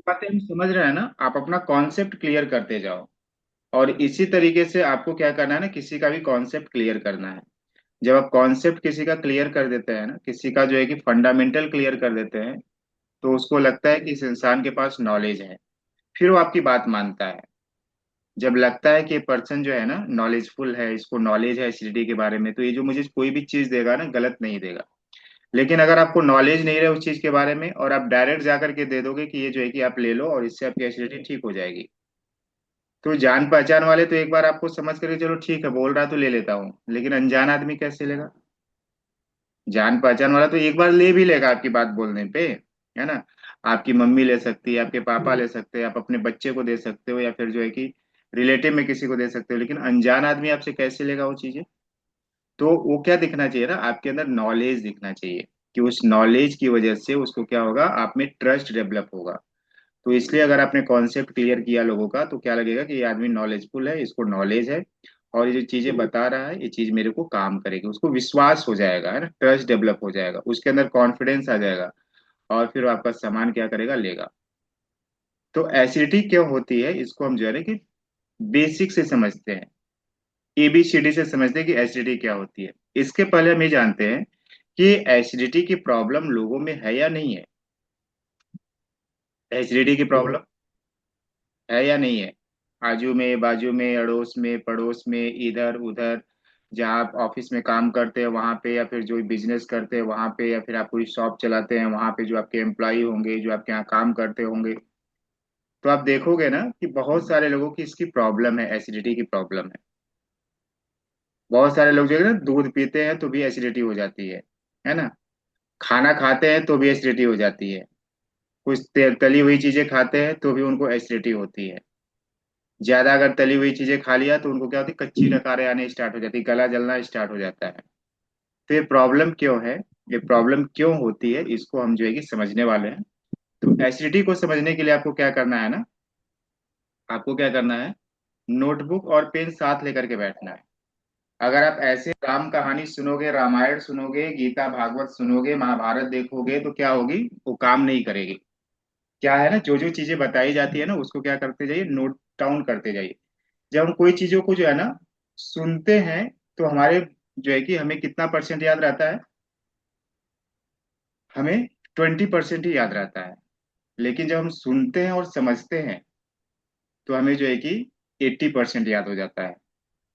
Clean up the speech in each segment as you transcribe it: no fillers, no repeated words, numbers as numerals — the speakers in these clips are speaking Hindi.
बातें हम समझ रहे हैं ना, आप अपना कॉन्सेप्ट क्लियर करते जाओ। और इसी तरीके से आपको क्या करना है ना, किसी का भी कॉन्सेप्ट क्लियर करना है। जब आप कॉन्सेप्ट किसी का क्लियर कर देते हैं ना, किसी का जो है कि फंडामेंटल क्लियर कर देते हैं, तो उसको लगता है कि इस इंसान के पास नॉलेज है। फिर वो आपकी बात मानता है। जब लगता है कि ये पर्सन जो है ना नॉलेजफुल है, इसको नॉलेज है एसिडिटी के बारे में, तो ये जो मुझे कोई भी चीज देगा ना गलत नहीं देगा। लेकिन अगर आपको नॉलेज नहीं रहे उस चीज के बारे में और आप डायरेक्ट जाकर के दे दोगे कि ये जो है कि आप ले लो और इससे आपकी एसिडिटी ठीक हो जाएगी, तो जान पहचान वाले तो एक बार आपको समझ करके चलो ठीक है बोल रहा तो ले लेता हूँ, लेकिन अनजान आदमी कैसे लेगा? जान पहचान वाला तो एक बार ले भी लेगा आपकी बात बोलने पे, है ना। आपकी मम्मी ले सकती है, आपके पापा ले सकते हैं, आप अपने बच्चे को दे सकते हो, या फिर जो है कि रिलेटिव में किसी को दे सकते हो, लेकिन अनजान आदमी आपसे कैसे लेगा वो चीजें? तो वो क्या दिखना चाहिए ना, आपके अंदर नॉलेज दिखना चाहिए, कि उस नॉलेज की वजह से उसको क्या होगा, आप में ट्रस्ट डेवलप होगा। तो इसलिए अगर आपने कॉन्सेप्ट क्लियर किया लोगों का, तो क्या लगेगा कि ये आदमी नॉलेजफुल है, इसको नॉलेज है, और ये जो चीजें बता रहा है ये चीज मेरे को काम करेगी, उसको विश्वास हो जाएगा, है ना, ट्रस्ट डेवलप हो जाएगा, उसके अंदर कॉन्फिडेंस आ जाएगा। और फिर वो आपका सामान क्या करेगा, लेगा। तो एसिडिटी क्या होती है, इसको हम जो है ना कि बेसिक से समझते हैं, एबीसीडी से समझते हैं कि एसिडिटी क्या होती है। इसके पहले हम ये जानते हैं कि एसिडिटी की प्रॉब्लम लोगों में है या नहीं है। एसिडिटी की प्रॉब्लम है या नहीं है? आजू में, बाजू में, अड़ोस में, पड़ोस में, इधर उधर, जहाँ आप ऑफिस में काम करते हैं वहां पे, या फिर जो बिजनेस करते हैं वहां पे, या फिर आप कोई शॉप चलाते हैं वहां पे, जो आपके एम्प्लॉय होंगे, जो आपके यहाँ काम करते होंगे, तो आप देखोगे ना कि बहुत सारे लोगों की इसकी प्रॉब्लम है, एसिडिटी की प्रॉब्लम है। बहुत सारे लोग जो है ना दूध पीते हैं तो भी एसिडिटी हो जाती है ना। खाना खाते हैं तो भी एसिडिटी हो जाती है। कुछ तली हुई चीजें खाते हैं तो भी उनको एसिडिटी होती है। ज्यादा अगर तली हुई चीजें खा लिया तो उनको क्या होती है, कच्ची डकारें आने स्टार्ट हो जाती है, गला जलना स्टार्ट हो जाता है। तो ये प्रॉब्लम क्यों है, ये प्रॉब्लम क्यों होती है, इसको हम जो है कि समझने वाले हैं। तो एसिडिटी को समझने के लिए आपको क्या करना है ना, आपको क्या करना है, नोटबुक और पेन साथ लेकर के बैठना है। अगर आप ऐसे राम कहानी सुनोगे, रामायण सुनोगे, गीता भागवत सुनोगे, महाभारत देखोगे, तो क्या होगी, वो काम नहीं करेगी। क्या है ना, जो जो चीजें बताई जाती है ना उसको क्या करते जाइए, नोट डाउन करते जाइए। जब हम कोई चीजों को जो है ना सुनते हैं, तो हमारे जो है कि हमें कितना परसेंट याद रहता है, हमें 20% ही याद रहता है। लेकिन जब हम सुनते हैं और समझते हैं, तो हमें जो है कि 80% याद हो जाता है।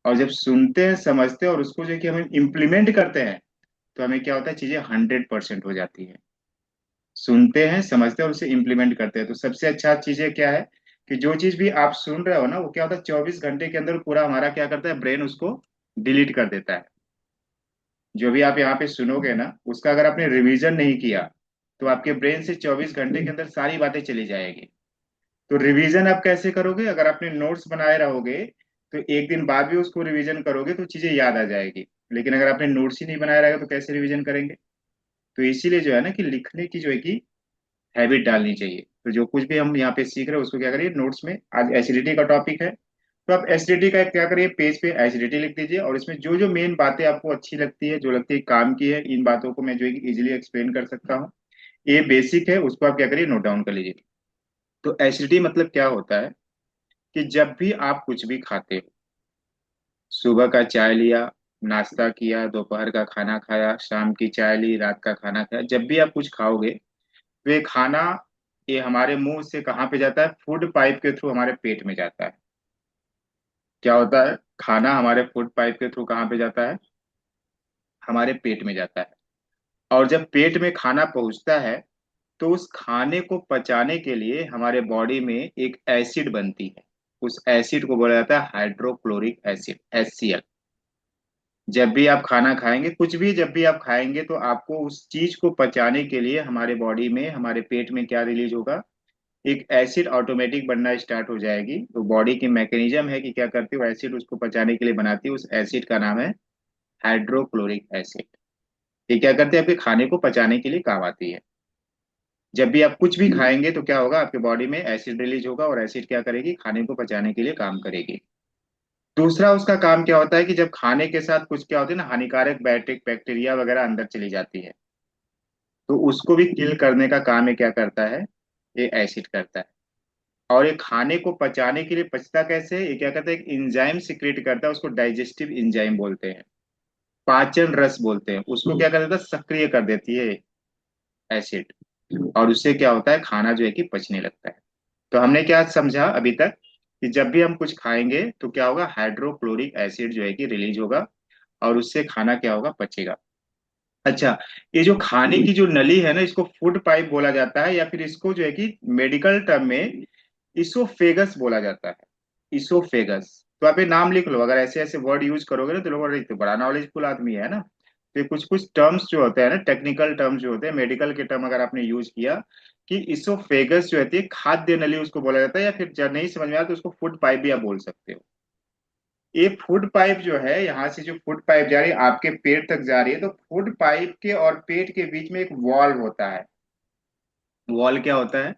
और जब सुनते हैं, समझते हैं और उसको जो है कि हम इम्प्लीमेंट करते हैं, तो हमें क्या होता है, चीजें 100% हो जाती है। सुनते हैं, समझते हैं और उसे इम्प्लीमेंट करते हैं, तो सबसे अच्छा चीजें क्या है, कि जो चीज भी आप सुन रहे हो ना, वो क्या होता है 24 घंटे के अंदर पूरा हमारा क्या करता है, ब्रेन उसको डिलीट कर देता है। जो भी आप यहाँ पे सुनोगे ना, उसका अगर आपने रिवीजन नहीं किया, तो आपके ब्रेन से 24 घंटे के अंदर सारी बातें चली जाएगी। तो रिवीजन आप कैसे करोगे, अगर आपने नोट्स बनाए रहोगे, तो एक दिन बाद भी उसको रिवीजन करोगे तो चीजें याद आ जाएगी। लेकिन अगर आपने नोट्स ही नहीं बनाया रहेगा तो कैसे रिवीजन करेंगे? तो इसीलिए जो है ना कि लिखने की जो है कि हैबिट डालनी चाहिए। तो जो कुछ भी हम यहाँ पे सीख रहे हैं उसको क्या करिए, नोट्स में, आज एसिडिटी का टॉपिक है, तो आप एसिडिटी का क्या करिए, पेज पे एसिडिटी लिख दीजिए, और इसमें जो जो मेन बातें आपको अच्छी लगती है, जो लगती है काम की है, इन बातों को मैं जो है कि इजिली एक्सप्लेन कर सकता हूँ, ये बेसिक है, उसको आप क्या करिए, नोट डाउन कर लीजिए। तो एसिडिटी मतलब क्या होता है, कि जब भी आप कुछ भी खाते हो, सुबह का चाय लिया, नाश्ता किया, दोपहर का खाना खाया, शाम की चाय ली, रात का खाना खाया, जब भी आप कुछ खाओगे, तो ये खाना, ये हमारे मुंह से कहाँ पे जाता है, फूड पाइप के थ्रू हमारे पेट में जाता है। क्या होता है, खाना हमारे फूड पाइप के थ्रू कहाँ पे जाता है, हमारे पेट में जाता है। और जब पेट में खाना पहुंचता है, तो उस खाने को पचाने के लिए हमारे बॉडी में एक एसिड बनती है। उस एसिड को बोला जाता है हाइड्रोक्लोरिक एसिड, HCl। जब भी आप खाना खाएंगे, कुछ भी जब भी आप खाएंगे, तो आपको उस चीज को पचाने के लिए हमारे बॉडी में, हमारे पेट में क्या रिलीज होगा, एक एसिड ऑटोमेटिक बनना स्टार्ट हो जाएगी। तो बॉडी की मैकेनिज्म है कि क्या करती है, वो एसिड उसको पचाने के लिए बनाती है, उस एसिड का नाम है हाइड्रोक्लोरिक एसिड। ये क्या करती है, आपके खाने को पचाने के लिए काम आती है। जब भी आप कुछ भी खाएंगे तो क्या होगा, आपके बॉडी में एसिड रिलीज होगा, और एसिड क्या करेगी, खाने को पचाने के लिए काम करेगी। दूसरा उसका काम क्या होता है, कि जब खाने के साथ कुछ क्या होती है ना, हानिकारक बैक्टीरिया वगैरह अंदर चली जाती है, तो उसको भी किल करने का काम ये क्या करता है, ये एसिड करता है। और ये खाने को पचाने के लिए पचता कैसे है, ये क्या करता है, एक एंजाइम सिक्रेट करता है, उसको डाइजेस्टिव एंजाइम बोलते हैं, पाचन रस बोलते हैं, उसको क्या कर देता है, सक्रिय कर देती है एसिड। और उससे क्या होता है, खाना जो है कि पचने लगता है। तो हमने क्या समझा अभी तक, कि जब भी हम कुछ खाएंगे तो क्या होगा, हाइड्रोक्लोरिक एसिड जो है कि रिलीज होगा, और उससे खाना क्या होगा, पचेगा। अच्छा, ये जो खाने की जो नली है ना, इसको फूड पाइप बोला जाता है, या फिर इसको जो है कि मेडिकल टर्म में इसोफेगस बोला जाता है। इसोफेगस, तो आप ये नाम लिख लो, अगर ऐसे ऐसे वर्ड यूज करोगे ना तो लोग बोलेंगे, तो बड़ा नॉलेजफुल आदमी है ना। तो ये कुछ कुछ टर्म्स जो होते हैं ना, टेक्निकल टर्म्स जो होते हैं, मेडिकल के टर्म अगर आपने यूज किया, कि इसोफेगस जो होती है, खाद्य नली उसको बोला जाता है, या फिर जब नहीं समझ में आया तो उसको फूड पाइप भी आप बोल सकते हो। ये फूड पाइप जो है, यहाँ से जो फूड पाइप जा रही है आपके पेट तक जा रही है, तो फूड पाइप के और पेट के बीच में एक वॉल्व होता है। वॉल क्या होता है,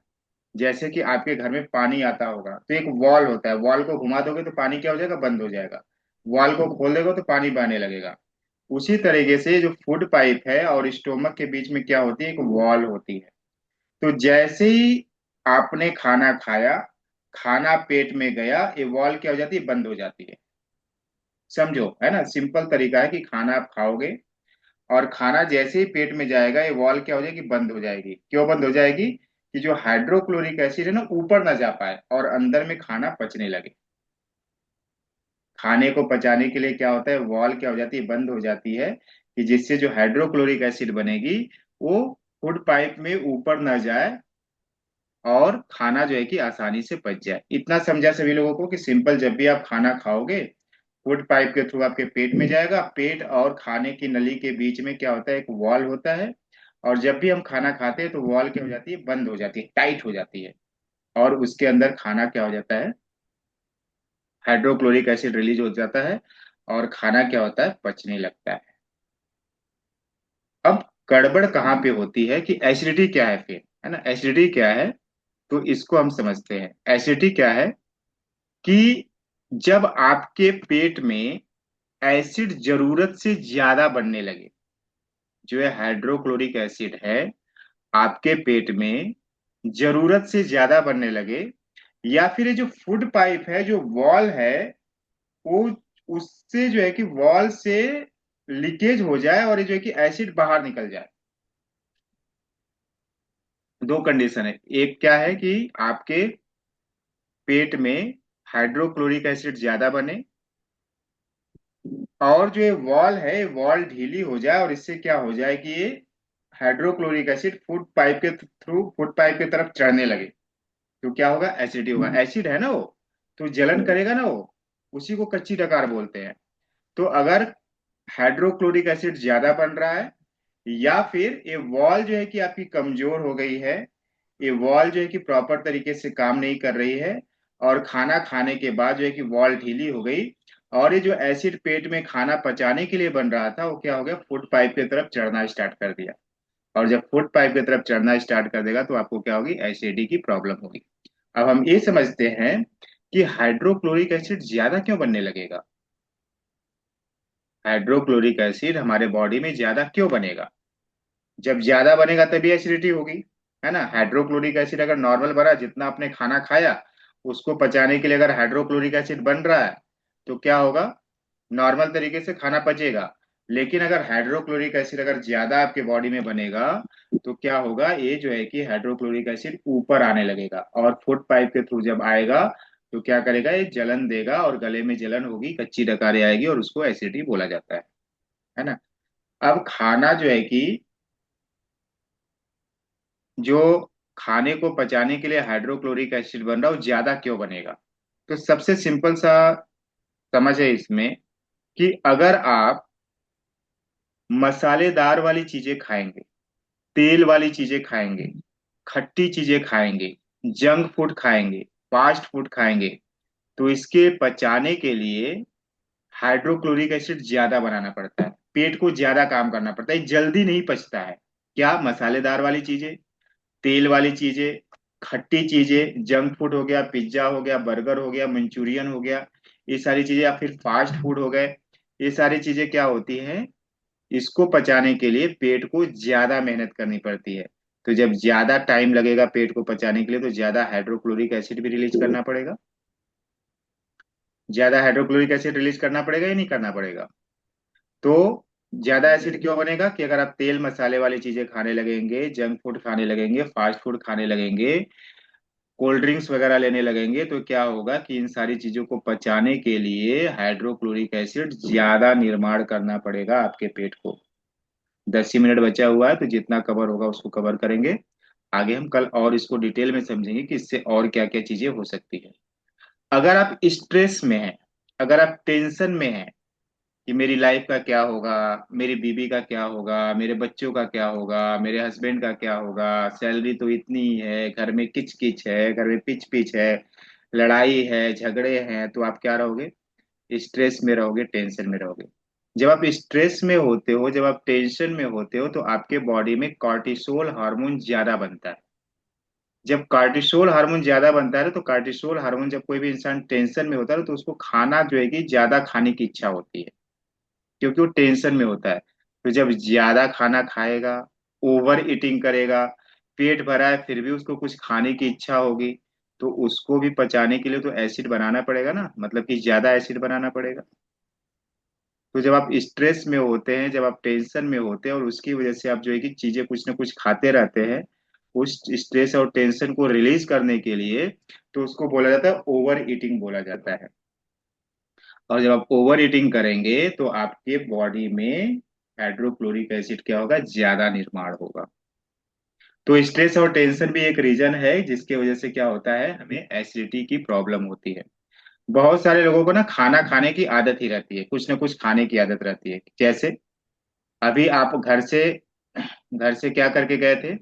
जैसे कि आपके घर में पानी आता होगा तो एक वॉल होता है, वॉल को घुमा दोगे तो पानी क्या हो जाएगा, बंद हो जाएगा। वॉल को खोल देगा तो पानी बहने लगेगा। उसी तरीके से जो फूड पाइप है और स्टोमक के बीच में क्या होती है, एक वॉल होती है। तो जैसे ही आपने खाना खाया, खाना पेट में गया, ये वॉल क्या हो जाती है, बंद हो जाती है। समझो, है ना, सिंपल तरीका है कि खाना आप खाओगे और खाना जैसे ही पेट में जाएगा, ये वॉल क्या हो जाएगी, बंद हो जाएगी। क्यों बंद हो जाएगी, कि जो हाइड्रोक्लोरिक एसिड है ना, ऊपर ना जा पाए और अंदर में खाना पचने लगे। खाने को पचाने के लिए क्या होता है, वॉल क्या हो जाती है, बंद हो जाती है, कि जिससे जो हाइड्रोक्लोरिक एसिड बनेगी वो फूड पाइप में ऊपर ना जाए, और खाना जो है कि आसानी से पच जाए। इतना समझा सभी लोगों को, कि सिंपल, जब भी आप खाना खाओगे, फूड पाइप के थ्रू आपके पेट में जाएगा, पेट और खाने की नली के बीच में क्या होता है, एक वॉल होता है। और जब भी हम खाना खाते हैं तो वॉल क्या हो जाती है, बंद हो जाती है, टाइट हो जाती है। और उसके अंदर खाना क्या हो जाता है, हाइड्रोक्लोरिक एसिड रिलीज हो जाता है, और खाना क्या होता है, पचने लगता है। अब गड़बड़ कहाँ पे होती है, कि एसिडिटी क्या है फिर, है ना, एसिडिटी क्या है, तो इसको हम समझते हैं। एसिडिटी क्या है, कि जब आपके पेट में एसिड जरूरत से ज्यादा बनने लगे, जो है हाइड्रोक्लोरिक एसिड है, आपके पेट में जरूरत से ज्यादा बनने लगे, या फिर ये जो फूड पाइप है, जो वॉल है, वो उससे जो है कि वॉल से लीकेज हो जाए और ये जो है कि एसिड बाहर निकल जाए। दो कंडीशन है, एक क्या है कि आपके पेट में हाइड्रोक्लोरिक एसिड ज्यादा बने, और जो ये वॉल है, वॉल ढीली हो जाए, और इससे क्या हो जाए कि ये हाइड्रोक्लोरिक एसिड फूड पाइप के थ्रू फूड पाइप की तरफ चढ़ने लगे। तो क्या होगा, एसिडिटी होगा। एसिड है ना वो, तो जलन करेगा ना वो, उसी को कच्ची डकार बोलते हैं। तो अगर हाइड्रोक्लोरिक एसिड ज्यादा बन रहा है, या फिर ये वॉल जो है कि आपकी कमजोर हो गई है, ये वॉल जो है कि प्रॉपर तरीके से काम नहीं कर रही है, और खाना खाने के बाद जो है कि वॉल ढीली हो गई, और ये जो एसिड पेट में खाना पचाने के लिए बन रहा था, वो क्या हो गया, फूड पाइप की तरफ चढ़ना स्टार्ट कर दिया। और जब फूड पाइप की तरफ चढ़ना स्टार्ट कर देगा तो आपको क्या होगी, एसिडिटी की प्रॉब्लम होगी। अब हम ये समझते हैं कि हाइड्रोक्लोरिक एसिड ज्यादा क्यों बनने लगेगा। हाइड्रोक्लोरिक एसिड हमारे बॉडी में ज्यादा क्यों बनेगा, जब ज्यादा बनेगा तभी एसिडिटी होगी, है ना। हाइड्रोक्लोरिक एसिड अगर नॉर्मल बना, जितना आपने खाना खाया उसको पचाने के लिए अगर हाइड्रोक्लोरिक एसिड बन रहा है, तो क्या होगा, नॉर्मल तरीके से खाना पचेगा। लेकिन अगर हाइड्रोक्लोरिक एसिड अगर ज्यादा आपके बॉडी में बनेगा, तो क्या होगा, ये जो है कि हाइड्रोक्लोरिक एसिड ऊपर आने लगेगा, और फूड पाइप के थ्रू जब आएगा तो क्या करेगा, ये जलन देगा, और गले में जलन होगी, कच्ची डकारें आएगी, और उसको एसिडिटी बोला जाता है ना। अब खाना जो है कि जो खाने को पचाने के लिए हाइड्रोक्लोरिक एसिड बन रहा है, वो ज्यादा क्यों बनेगा। तो सबसे सिंपल सा समझ है इसमें, कि अगर आप मसालेदार वाली चीजें खाएंगे, तेल वाली चीजें खाएंगे, खट्टी चीजें खाएंगे, जंक फूड खाएंगे, फास्ट फूड खाएंगे, तो इसके पचाने के लिए हाइड्रोक्लोरिक एसिड ज्यादा बनाना पड़ता है, पेट को ज्यादा काम करना पड़ता है, जल्दी नहीं पचता है। क्या, मसालेदार वाली चीजें, तेल वाली चीजें, खट्टी चीजें, जंक फूड हो गया, पिज्जा हो गया, बर्गर हो गया, मंचूरियन हो गया, ये सारी चीजें, या फिर फास्ट फूड हो गए, ये सारी चीजें क्या होती हैं, इसको पचाने के लिए पेट को ज्यादा मेहनत करनी पड़ती है। तो जब ज्यादा टाइम लगेगा पेट को पचाने के लिए तो ज्यादा हाइड्रोक्लोरिक एसिड भी रिलीज करना पड़ेगा। ज्यादा हाइड्रोक्लोरिक एसिड रिलीज करना पड़ेगा या नहीं करना पड़ेगा? तो ज्यादा एसिड क्यों बनेगा कि अगर आप तेल मसाले वाली चीजें खाने लगेंगे, जंक फूड खाने लगेंगे, फास्ट फूड खाने लगेंगे, कोल्ड ड्रिंक्स वगैरह लेने लगेंगे, तो क्या होगा कि इन सारी चीजों को पचाने के लिए हाइड्रोक्लोरिक एसिड ज्यादा निर्माण करना पड़ेगा आपके पेट को। 10 ही मिनट बचा हुआ है, तो जितना कवर होगा उसको कवर करेंगे। आगे हम कल और इसको डिटेल में समझेंगे कि इससे और क्या क्या चीजें हो सकती है। अगर आप स्ट्रेस में हैं, अगर आप टेंशन में हैं कि मेरी लाइफ का क्या होगा, मेरी बीवी का क्या होगा, मेरे बच्चों का क्या होगा, मेरे हस्बैंड का क्या होगा, सैलरी तो इतनी ही है, घर में किच किच है, घर में पिच पिच है, लड़ाई है, झगड़े हैं, तो आप क्या रहोगे? स्ट्रेस में रहोगे, टेंशन में रहोगे। जब आप स्ट्रेस में होते हो, जब आप टेंशन में होते हो, तो आपके बॉडी में कॉर्टिसोल हार्मोन ज्यादा बनता है। जब कार्टिसोल हार्मोन ज्यादा बनता है तो कार्टिसोल हार्मोन, जब कोई भी इंसान टेंशन में होता है तो उसको खाना जो है कि ज्यादा खाने की इच्छा होती है, क्योंकि वो टेंशन में होता है। तो जब ज्यादा खाना खाएगा, ओवर ईटिंग करेगा, पेट भरा है फिर भी उसको कुछ खाने की इच्छा होगी, तो उसको भी पचाने के लिए तो एसिड बनाना पड़ेगा ना, मतलब कि ज्यादा एसिड बनाना पड़ेगा। तो जब आप स्ट्रेस में होते हैं, जब आप टेंशन में होते हैं और उसकी वजह से आप जो है कि चीजें कुछ ना कुछ खाते रहते हैं, उस स्ट्रेस और टेंशन को रिलीज करने के लिए, तो उसको बोला जाता है ओवर ईटिंग बोला जाता है। और जब आप ओवर ईटिंग करेंगे तो आपके बॉडी में हाइड्रोक्लोरिक एसिड क्या होगा? ज्यादा निर्माण होगा। तो स्ट्रेस और टेंशन भी एक रीजन है जिसकी वजह से क्या होता है, हमें एसिडिटी की प्रॉब्लम होती है। बहुत सारे लोगों को ना खाना खाने की आदत ही रहती है, कुछ ना कुछ खाने की आदत रहती है। जैसे अभी आप घर से क्या करके गए थे?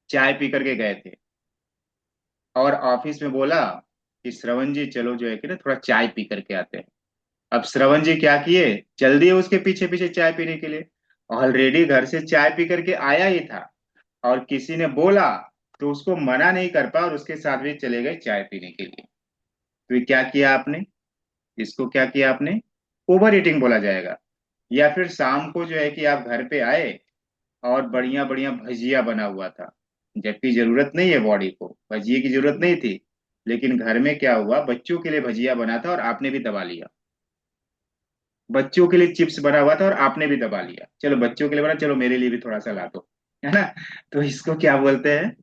चाय पी करके गए थे, और ऑफिस में बोला कि श्रवण जी चलो जो है कि ना थोड़ा चाय पी करके आते हैं। अब श्रवण जी क्या किए? जल्दी उसके पीछे पीछे चाय पीने के लिए। ऑलरेडी घर से चाय पी करके आया ही था, और किसी ने बोला तो उसको मना नहीं कर पाया और उसके साथ भी चले गए चाय पीने के लिए। तो ये क्या किया आपने? इसको क्या किया आपने? ओवर ईटिंग बोला जाएगा। या फिर शाम को जो है कि आप घर पे आए और बढ़िया बढ़िया भजिया बना हुआ था, जबकि जरूरत नहीं है, बॉडी को भजिए की जरूरत नहीं थी, लेकिन घर में क्या हुआ, बच्चों के लिए भजिया बना था और आपने भी दबा लिया। बच्चों के लिए चिप्स बना हुआ था और आपने भी दबा लिया, चलो बच्चों के लिए बना, चलो मेरे लिए भी थोड़ा सा ला दो, है ना? तो इसको क्या बोलते हैं?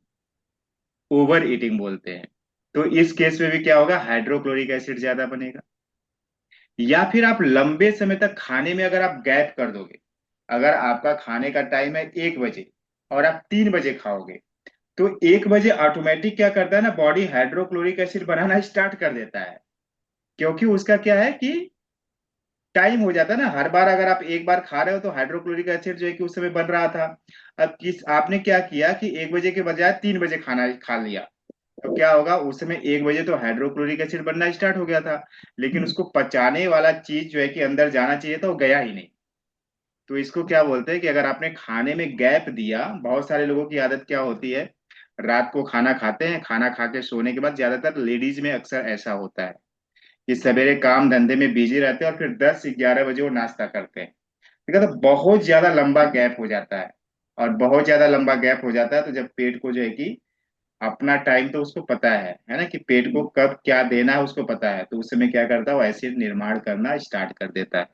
ओवर ईटिंग बोलते हैं। तो इस केस में भी क्या होगा? हाइड्रोक्लोरिक एसिड ज्यादा बनेगा। या फिर आप लंबे समय तक खाने में अगर आप गैप कर दोगे, अगर आपका खाने का टाइम है 1 बजे और आप 3 बजे खाओगे, तो 1 बजे ऑटोमेटिक क्या करता है ना, बॉडी हाइड्रोक्लोरिक एसिड बनाना स्टार्ट कर देता है। क्योंकि उसका क्या है कि टाइम हो जाता है ना, हर बार अगर आप एक बार खा रहे हो तो हाइड्रोक्लोरिक एसिड जो है कि उस समय बन रहा था। अब किस आपने क्या किया कि 1 बजे के बजाय 3 बजे खाना खा लिया, तो क्या होगा, उस समय 1 बजे तो हाइड्रोक्लोरिक एसिड बनना स्टार्ट हो गया था, लेकिन उसको पचाने वाला चीज जो है कि अंदर जाना चाहिए था वो गया ही नहीं। तो इसको क्या बोलते हैं कि अगर आपने खाने में गैप दिया, बहुत सारे लोगों की आदत क्या होती है, रात को खाना खाते हैं, खाना खा के सोने के बाद, ज्यादातर लेडीज में अक्सर ऐसा होता है कि सवेरे काम धंधे में बिजी रहते हैं और फिर 10-11 बजे वो नाश्ता करते हैं। ठीक है, तो बहुत ज्यादा लंबा गैप हो जाता है। और बहुत ज्यादा लंबा गैप हो जाता है तो जब पेट को जो है कि अपना टाइम तो उसको पता है ना, कि पेट को कब क्या देना है उसको पता है, तो उस समय क्या करता है, वो एसिड निर्माण करना स्टार्ट कर देता है।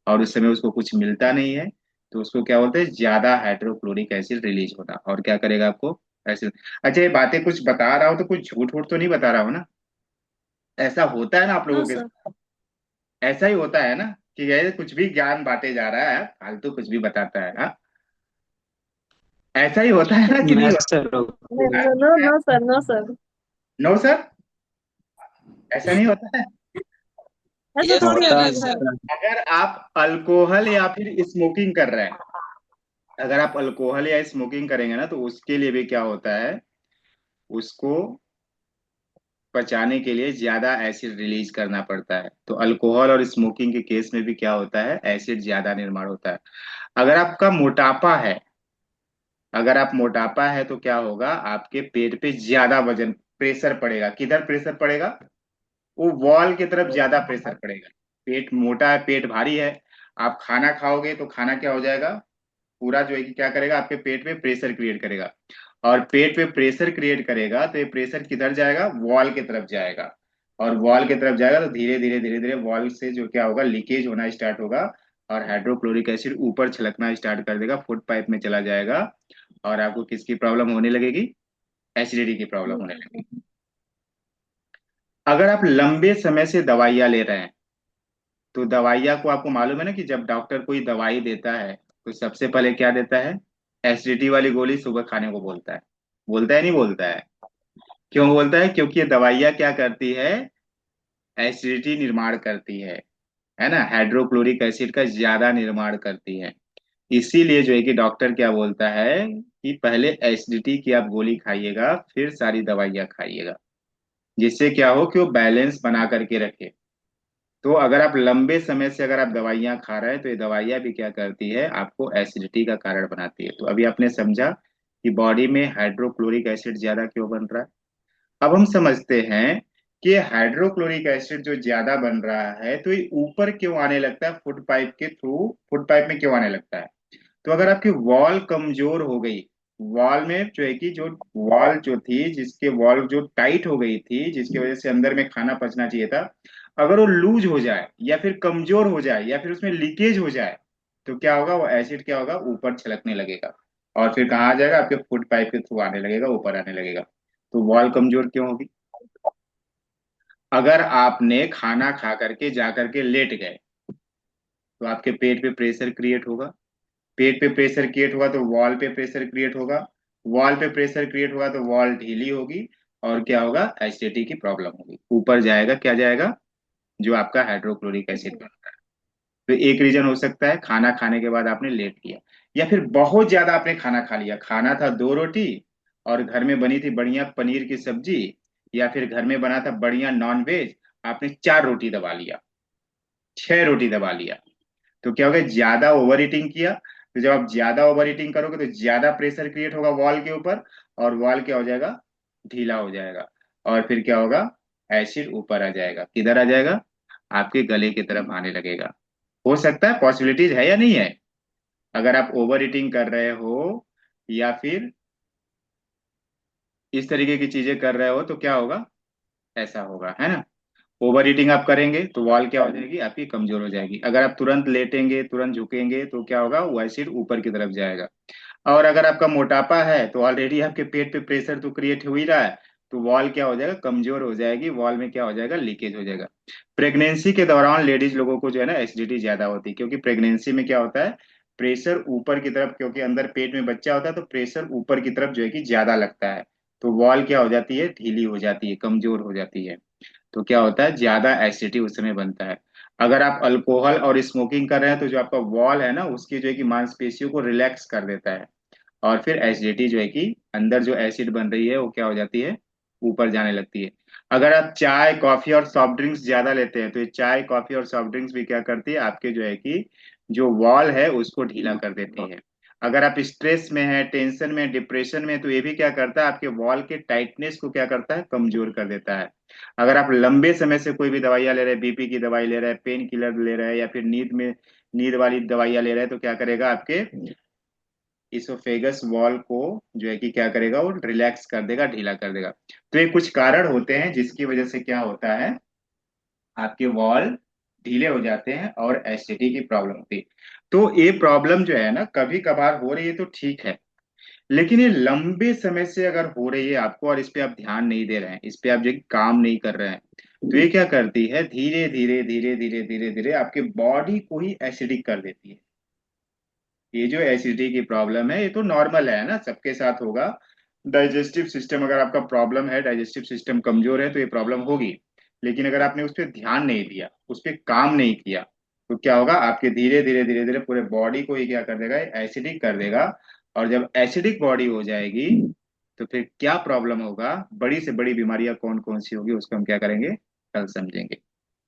और उस समय उसको कुछ मिलता नहीं है, तो उसको क्या बोलते हैं, ज्यादा हाइड्रोक्लोरिक एसिड रिलीज होना, और क्या करेगा आपको? एसिड। अच्छा, ये बातें कुछ बता रहा हूँ तो कुछ झूठ वूठ तो नहीं बता रहा हूँ ना? ऐसा होता है ना आप नो लोगों के सर। साथ? ऐसा ही होता है ना कि ये कुछ भी ज्ञान बांटे जा रहा है, फालतू कुछ भी बताता है, हाँ? ऐसा ही होता है ना कि नहीं नेक्स्ट होता? सर। हाँ? No no no sir, no sir. No sir, ऐसा नहीं होता है। ऐसा यस थोड़ी सर, होता है यस सर। सर। अगर आप अल्कोहल या फिर स्मोकिंग कर रहे हैं, अगर आप अल्कोहल या स्मोकिंग करेंगे ना, तो उसके लिए भी क्या होता है, उसको पचाने के लिए ज्यादा एसिड रिलीज करना पड़ता है। तो अल्कोहल और स्मोकिंग के केस में भी क्या होता है, एसिड ज्यादा निर्माण होता है। अगर आपका मोटापा है, अगर आप मोटापा है तो क्या होगा, आपके पेट पे ज्यादा वजन, प्रेशर पड़ेगा। किधर प्रेशर पड़ेगा? वो वॉल की तरफ ज्यादा प्रेशर पड़ेगा। पेट मोटा है, पेट भारी है, आप खाना खाओगे तो खाना क्या हो जाएगा, पूरा जो है कि क्या करेगा, आपके पेट में प्रेशर क्रिएट करेगा। और पेट पे प्रेशर क्रिएट करेगा तो ये प्रेशर किधर जाएगा, वॉल की तरफ जाएगा। और वॉल की तरफ जाएगा तो धीरे धीरे धीरे धीरे वॉल से जो क्या होगा, लीकेज होना स्टार्ट होगा। और हाइड्रोक्लोरिक एसिड ऊपर छलकना स्टार्ट कर देगा, फुट पाइप में चला जाएगा। और आपको किसकी प्रॉब्लम होने लगेगी, एसिडिटी की प्रॉब्लम होने लगेगी। अगर आप लंबे समय से दवाइयाँ ले रहे हैं, तो दवाइयाँ को आपको मालूम है ना कि जब डॉक्टर कोई दवाई देता है तो सबसे पहले क्या देता है, एसिडिटी वाली गोली सुबह खाने को बोलता है। बोलता है नहीं बोलता है? क्यों बोलता है, क्योंकि ये दवाइयाँ क्या करती है, एसिडिटी निर्माण करती है ना, हाइड्रोक्लोरिक एसिड का ज्यादा निर्माण करती है। इसीलिए जो है कि डॉक्टर क्या बोलता है कि पहले एसिडिटी की आप गोली खाइएगा, फिर सारी दवाइयाँ खाइएगा, जिससे क्या हो कि वो बैलेंस बना करके रखे। तो अगर आप लंबे समय से अगर आप दवाइयाँ खा रहे हैं तो ये दवाइयाँ भी क्या करती है, आपको एसिडिटी का कारण बनाती है। तो अभी आपने समझा कि बॉडी में हाइड्रोक्लोरिक एसिड ज्यादा क्यों बन रहा है। अब हम समझते हैं कि हाइड्रोक्लोरिक एसिड जो ज्यादा बन रहा है तो ये ऊपर क्यों आने लगता है, फुट पाइप के थ्रू, फुट पाइप में क्यों आने लगता है। तो अगर आपकी वॉल कमजोर हो गई, वॉल में जो है कि जो वॉल जो थी, जिसके वॉल जो टाइट हो गई थी, जिसकी वजह से अंदर में खाना पचना चाहिए था, अगर वो लूज हो जाए या फिर कमजोर हो जाए या फिर उसमें लीकेज हो जाए, तो क्या होगा, वो एसिड क्या होगा, ऊपर छलकने लगेगा। और फिर कहाँ आ जाएगा, आपके फुट पाइप के थ्रू आने लगेगा, ऊपर आने लगेगा। तो वॉल कमजोर क्यों होगी। अगर आपने खाना खा करके जा करके लेट गए तो आपके पेट पे प्रेशर क्रिएट होगा। पेट पे प्रेशर क्रिएट होगा तो वॉल पे प्रेशर क्रिएट होगा। वॉल पे प्रेशर क्रिएट होगा तो वॉल ढीली होगी। और क्या होगा, एसिडिटी की प्रॉब्लम होगी, ऊपर जाएगा, क्या जाएगा, जो आपका हाइड्रोक्लोरिक एसिड का। तो एक रीजन हो सकता है खाना खाने के बाद आपने लेट लिया, या फिर बहुत ज्यादा आपने खाना खा लिया, खाना था 2 रोटी और घर में बनी थी बढ़िया पनीर की सब्जी, या फिर घर में बना था बढ़िया नॉन वेज, आपने 4 रोटी दबा लिया, 6 रोटी दबा लिया। तो क्या होगा, ज्यादा ओवर ईटिंग किया। तो जब आप ज्यादा ओवर ईटिंग करोगे तो ज्यादा प्रेशर क्रिएट होगा वॉल के ऊपर, और वॉल क्या हो जाएगा, ढीला हो जाएगा। और फिर क्या होगा, एसिड ऊपर आ जाएगा, किधर आ जाएगा, आपके गले की तरफ आने लगेगा। हो सकता है, पॉसिबिलिटीज है या नहीं है। अगर आप ओवर ईटिंग कर रहे हो या फिर इस तरीके की चीजें कर रहे हो तो क्या होगा, ऐसा होगा, है ना। ओवर ईटिंग आप करेंगे तो वॉल क्या हो जाएगी, आपकी कमजोर हो जाएगी। अगर आप तुरंत लेटेंगे, तुरंत झुकेंगे, तो क्या होगा, वो एसिड ऊपर की तरफ जाएगा। और अगर आपका मोटापा है तो ऑलरेडी आपके पेट पे प्रेशर तो क्रिएट हो ही रहा है, तो वॉल क्या हो जाएगा, कमजोर हो जाएगी, वॉल में क्या हो जाएगा, लीकेज हो जाएगा। प्रेगनेंसी के दौरान लेडीज लोगों को जो है ना एसिडिटी ज्यादा होती है, क्योंकि प्रेगनेंसी में क्या होता है, प्रेशर ऊपर की तरफ, क्योंकि अंदर पेट में बच्चा होता है तो प्रेशर ऊपर की तरफ जो है कि ज्यादा लगता है। तो वॉल क्या हो जाती है, ढीली हो जाती है, कमजोर हो जाती है। तो क्या होता है, ज्यादा एसिडिटी उस समय बनता है। अगर आप अल्कोहल और स्मोकिंग कर रहे हैं तो जो आपका वॉल है ना, उसकी जो है कि मांसपेशियों को रिलैक्स कर देता है। और फिर एसिडिटी जो है कि अंदर जो एसिड बन रही है वो क्या हो जाती है, ऊपर जाने लगती है। अगर आप चाय कॉफी और सॉफ्ट ड्रिंक्स ज्यादा लेते हैं तो ये चाय कॉफी और सॉफ्ट ड्रिंक्स भी क्या करती है, आपके जो है कि जो वॉल है उसको ढीला कर देती है। अगर आप स्ट्रेस में हैं, टेंशन में, डिप्रेशन में, तो ये भी क्या करता है, आपके वॉल के टाइटनेस को क्या करता है, कमजोर कर देता है। अगर आप लंबे समय से कोई भी दवाइयाँ ले रहे हैं, बीपी की दवाई ले रहे हैं, पेन किलर ले रहे हैं, या फिर नींद वाली दवाइयाँ ले रहे हैं, तो क्या करेगा, आपके इसोफेगस वॉल को जो है कि क्या करेगा, वो रिलैक्स कर देगा, ढीला कर देगा। तो ये कुछ कारण होते हैं जिसकी वजह से क्या होता है, आपके वॉल ढीले हो जाते हैं और एसिडिटी की प्रॉब्लम होती है। तो ये प्रॉब्लम जो है ना, कभी कभार हो रही है तो ठीक है, लेकिन ये लंबे समय से अगर हो रही है आपको और इस पे आप ध्यान नहीं दे रहे हैं, इस पे आप जो है कि काम नहीं कर रहे हैं, तो ये क्या करती है, धीरे धीरे धीरे धीरे धीरे धीरे आपके बॉडी को ही एसिडिक कर देती है। ये जो एसिडिटी की प्रॉब्लम है ये तो नॉर्मल है ना, सबके साथ होगा। डाइजेस्टिव सिस्टम, अगर आपका प्रॉब्लम है, डाइजेस्टिव सिस्टम कमजोर है तो ये प्रॉब्लम होगी। लेकिन अगर आपने उस पर ध्यान नहीं दिया, उस पर काम नहीं किया, तो क्या होगा, आपके धीरे धीरे धीरे धीरे पूरे बॉडी को ही क्या कर देगा, एसिडिक कर देगा। और जब एसिडिक बॉडी हो जाएगी तो फिर क्या प्रॉब्लम होगा, बड़ी से बड़ी बीमारियां कौन कौन सी होगी, उसको हम क्या करेंगे, कल समझेंगे।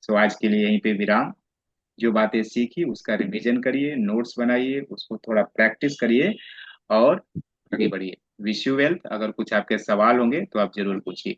सो आज के लिए यहीं पे विराम। जो बातें सीखी उसका रिवीजन करिए, नोट्स बनाइए, उसको थोड़ा प्रैक्टिस करिए और आगे बढ़िए। Wish you wealth. अगर कुछ आपके सवाल होंगे तो आप जरूर पूछिए।